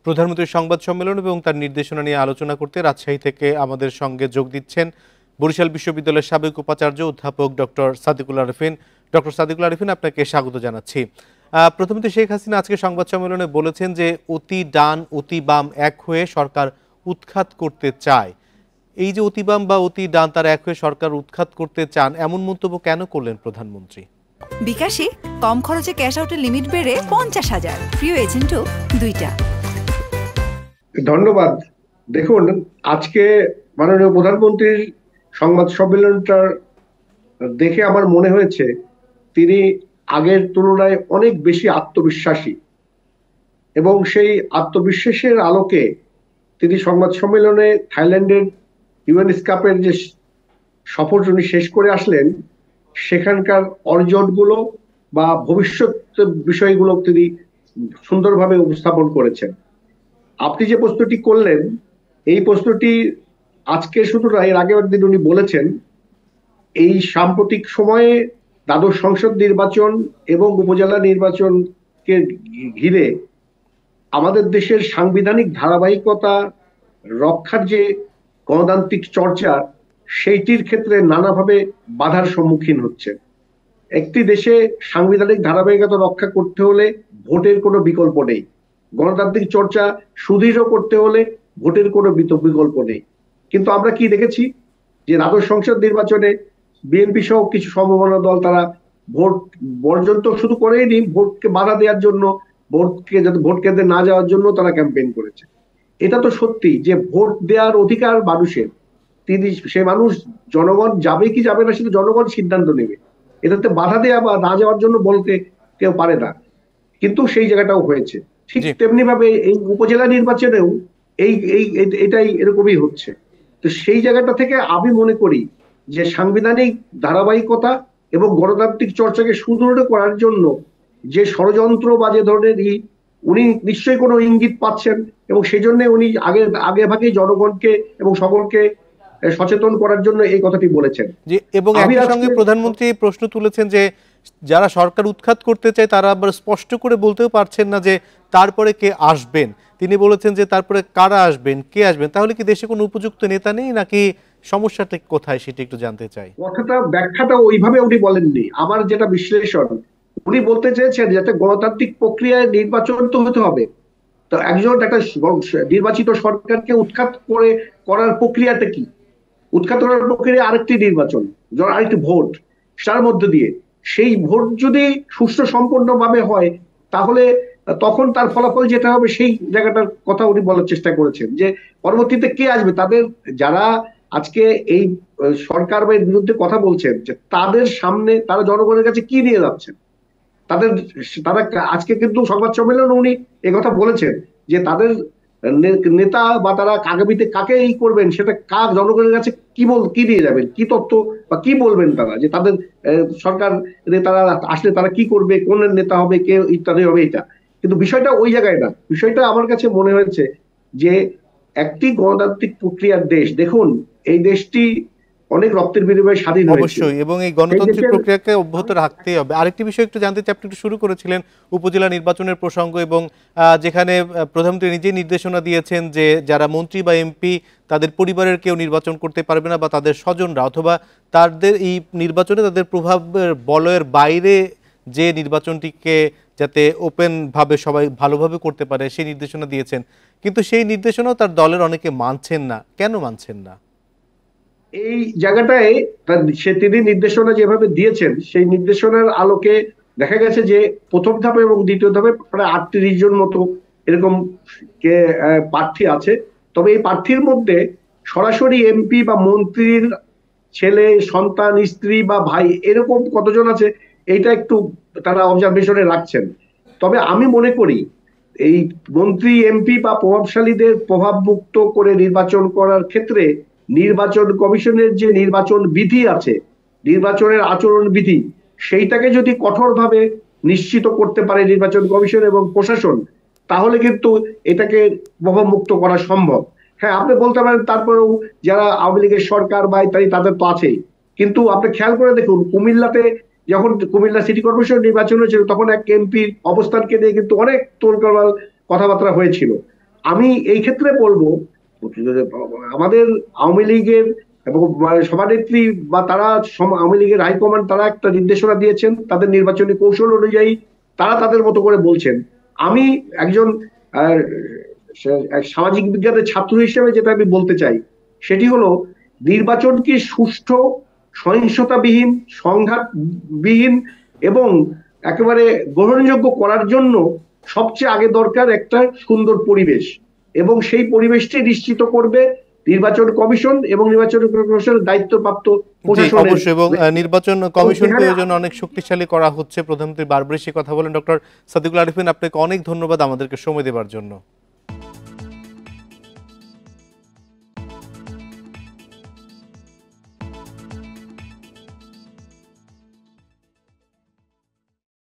প্রধানমন্ত্রীর সংবাদ সম্মেলন এবং তার নির্দেশনা নিয়ে আলোচনা করতে রাজশাহী থেকে আমাদের সঙ্গে যোগ দিচ্ছেন বরিশাল বিশ্ববিদ্যালয়ের সাবেক উপাচার্য অধ্যাপক ডক্টর সাদিকুল আরিফিন। ডক্টর সাদিকুল আরিফিন, আপনাকে স্বাগত জানাচ্ছি। প্রধানমন্ত্রী শেখ হাসিনা আজকে সংবাদ সম্মেলনে বলেছেন যে অতি ডান অতি বাম এক হয়ে সরকার উৎখাত করতে চায়। এই যে অতি বাম বা অতি ডান তারা এক হয়ে সরকার উৎখাত করতে চান, এমন মন্তব্য কেন করলেন প্রধানমন্ত্রী? বিকাশে কম খরচে ক্যাশ আউটের লিমিট বেড়ে 50,000, প্রিয় এজেন্টও 2টা। ধন্যবাদ। দেখুন, আজকে মাননীয় প্রধানমন্ত্রীর সংবাদ সম্মেলনটা দেখে আমার মনে হয়েছে তিনি আগের তুলনায় অনেক বেশি আত্মবিশ্বাসী, এবং সেই আত্মবিশ্বাসের আলোকে তিনি সংবাদ সম্মেলনে থাইল্যান্ডের ইউএনএস কাপের যে সফর উনি শেষ করে আসলেন সেখানকার অর্জনগুলো বা ভবিষ্যৎ বিষয়গুলো তিনি সুন্দরভাবে উপস্থাপন করেছেন। আপনি যে প্রশ্নটি করলেন এই প্রশ্নটি আজকে শুধু না, এর আগে একদিন উনি বলেছেন এই সাম্প্রতিক সময়ে দ্বাদশ সংসদ নির্বাচন এবং উপজেলা নির্বাচনকে ঘিরে আমাদের দেশের সাংবিধানিক ধারাবাহিকতা রক্ষার যে গণতান্ত্রিক চর্চা সেইটির ক্ষেত্রে নানাভাবে বাধার সম্মুখীন হচ্ছে। একটি দেশে সাংবিধানিক ধারাবাহিকতা রক্ষা করতে হলে ভোটের কোনো বিকল্প নেই, গণতান্ত্রিক চর্চা সুদৃঢ় করতে হলে ভোটের কোনো বিকল্প নেই। কিন্তু আমরা কি দেখেছি যে দ্বাদশ সংসদ নির্বাচনে বিএনপি সহ কিছু সমমনা দল তারা ভোট বর্জন তো শুধু করেইনি, ভোটকে বাধা দেওয়ার জন্য, ভোটকে যাতে ভোট কেন্দ্রে না যাওয়ার জন্য তারা ক্যাম্পেইন করেছে। এটা তো সত্যি যে ভোট দেওয়ার অধিকার মানুষের, সে মানুষ জনগণ যাবে কি যাবে না সেটা জনগণ সিদ্ধান্ত নেবে, এটাতে বাধা দেওয়া বা না যাওয়ার জন্য বলতে কেউ পারে না। কিন্তু সেই জায়গাটাও হয়েছে। ঠিক তেমনি ভাবে এই উপজেলা নির্বাচনেও এটাই এরকমই হচ্ছে। তো সেই জায়গাটা থেকে আমি মনে করি যে সাংবিধানিক ধারাবাহিকতা এবং গণতান্ত্রিক চর্চাকে সুদৃঢ় করার জন্য যে ষড়যন্ত্র বা যে ধরনের উনি নিশ্চয়ই কোনো ইঙ্গিত পাচ্ছেন, এবং সেই জন্য উনি আগে ভাগেই জনগণকে এবং সকলকে সচেতন করার জন্য এই কথাটি বলেছেন। এবং একই সঙ্গে প্রধানমন্ত্রী প্রশ্ন তুলেছেন যে যারা সরকার উৎখাত করতে চায় তারা আবার স্পষ্ট করে বলতেও পারছেন না যে তারপরে কে আসবেন। তিনি বলেছেন যে তারপরে কারা আসবেন, কে আসবেন। তাহলে কি দেশে কোনো উপযুক্ত নেতা নেই, নাকি সমস্যাটা কোথায় সেটা একটু জানতে চাই। কথাটা ব্যাখ্যাটা ওইভাবে উনি বলেননি। আমার যেটা বিশ্লেষণ, উনি বলতে চেয়েছেন যাতে গণতান্ত্রিক প্রক্রিয়ায় নির্বাচন তো হতে হবে, তো একজন একটা নির্বাচিত সরকারকে উৎখাত করার প্রক্রিয়াটা কি? উৎখাত করার প্রক্রিয়া আরেকটি নির্বাচন, আরেকটি ভোট, তার মধ্যে দিয়ে সেই ভোট যদি সুষ্ঠু সম্পূর্ণভাবে হয় তাহলে তখন তার ফলাফল যেটা হবে সেই জায়গাটার কথা উনি বলার চেষ্টা করেছেন। যে পরবর্তীতে কে আসবে, তাদের যারা আজকে এই সরকারের বিরুদ্ধে কথা বলছেন যে তাদের সামনে তারা জনগণের কাছে কি নিয়ে যাচ্ছেন, তারা আজকে কিন্তু সংবাদ সম্মেলনে উনি কথা বলেছেন যে তাদের নেতা বা তারা আগামীতে কাকে করবেন সেটা কার জনগণের কাছে কি দিয়ে যাবেন, কি তথ্য বা কি বলবেন তারা, যে তাদের সরকার নেতারা আসলে তারা কি করবে, কোন নেতা হবে, কে ইত্যাদি হবে। এটা কিন্তু বিষয়টা ওই জায়গায় না। বিষয়টা আমার কাছে মনে হয়েছে যে একটি গণতান্ত্রিক প্রক্রিয়ার দেশ, দেখুন এই দেশটি অনেক রক্তের বিনিময়ে স্বাধীন হয়েছে অবশ্যই, এবং এই গণতান্ত্রিক প্রক্রিয়াকে অব্যাহত রাখতেই হবে। আরেকটি বিষয় একটু জানতে চাই, আপনি একটু শুরু করেছিলেন উপজেলা নির্বাচনের প্রসঙ্গ, এবং যেখানে প্রধানমন্ত্রী নিজেই নির্দেশনা দিয়েছেন যে যারা মন্ত্রী বা এমপি তাদের পরিবারের কেউ নির্বাচন করতে পারবে না, বা তাদের স্বজনরা, অথবা তাদের এই নির্বাচনে তাদের প্রভাবের বলয়ের বাইরে যে নির্বাচনটিকে যাতে ওপেনভাবে সবাই ভালোভাবে করতে পারে সেই নির্দেশনা দিয়েছেন। কিন্তু সেই নির্দেশনাও তার দলের অনেকে মানছেন না। কেন মানছেন না? এই জায়গাটায় তিনি নির্দেশনা যেভাবে দিয়েছেন সেই নির্দেশনার আলোকে দেখা গেছে যে প্রথম ধাপে এবং দ্বিতীয় ধাপে প্রায় 38 জন মতো এরকম প্রার্থী আছে। তবে এই প্রার্থীর মধ্যে সরাসরি এমপি বা মন্ত্রীর ছেলে, সন্তান, স্ত্রী বা ভাই এরকম কতজন আছে এইটা একটু তারা অবজারভেশনে রাখছেন। তবে আমি মনে করি এই মন্ত্রী, এমপি বা প্রভাবশালীদের প্রভাব মুক্ত করে নির্বাচন করার ক্ষেত্রে নির্বাচন কমিশনের যে নির্বাচন বিধি আছে, নির্বাচনের আচরণ বিধি, সেইটাকে যদি কঠোরভাবে নিশ্চিত করতে পারে নির্বাচন কমিশন এবং প্রশাসন, তাহলে কিন্তু এটাকে প্রভাব মুক্ত করা সম্ভব। হ্যাঁ, আপনি বলতে পারেন তারপরেও যারা আওয়ামী লীগের সরকার বা ইত্যাদি তাদের তো আছেই, কিন্তু আপনি খেয়াল করে দেখুন কুমিল্লাতে যখন কুমিল্লা সিটি কর্পোরেশন নির্বাচন হয়েছিল তখন এক এমপির অবস্থানকে নিয়ে কিন্তু অনেক তোলপাড় কথাবার্তা হয়েছিল। আমি এই ক্ষেত্রে বলবো, আমাদের আওয়ামী লীগের এবং সভানেত্রী বা তারা আওয়ামী লীগের হাইকমান্ড তারা একটা নির্দেশনা দিয়েছেন, তাদের নির্বাচনী কৌশল অনুযায়ী তারা তাদের মতো করে বলছেন। আমি একজন সামাজিক বিজ্ঞানের ছাত্র হিসেবে যেটা আমি বলতে চাই সেটি হলো, নির্বাচনকে সুষ্ঠু, সহিংসতাবিহীন, সংঘাতবিহীন এবং একেবারে গ্রহণযোগ্য করার জন্য সবচেয়ে আগে দরকার একটা সুন্দর পরিবেশ, এবং সেই পরিবেশটি নিশ্চিত করবে নির্বাচন কমিশন এবং নির্বাচন কমিশনের দায়িত্বপ্রাপ্ত প্রশাসন। অবশ্যই, এবং নির্বাচন কমিশনকে ওই জন্য অনেক শক্তিশালী করা হচ্ছে। প্রধানমন্ত্রী বারবার সে কথা বলেন। ডক্টর সাদিকুল আরিফিন, আপনাকে অনেক ধন্যবাদ আমাদেরকে সময় দেওয়ার জন্য।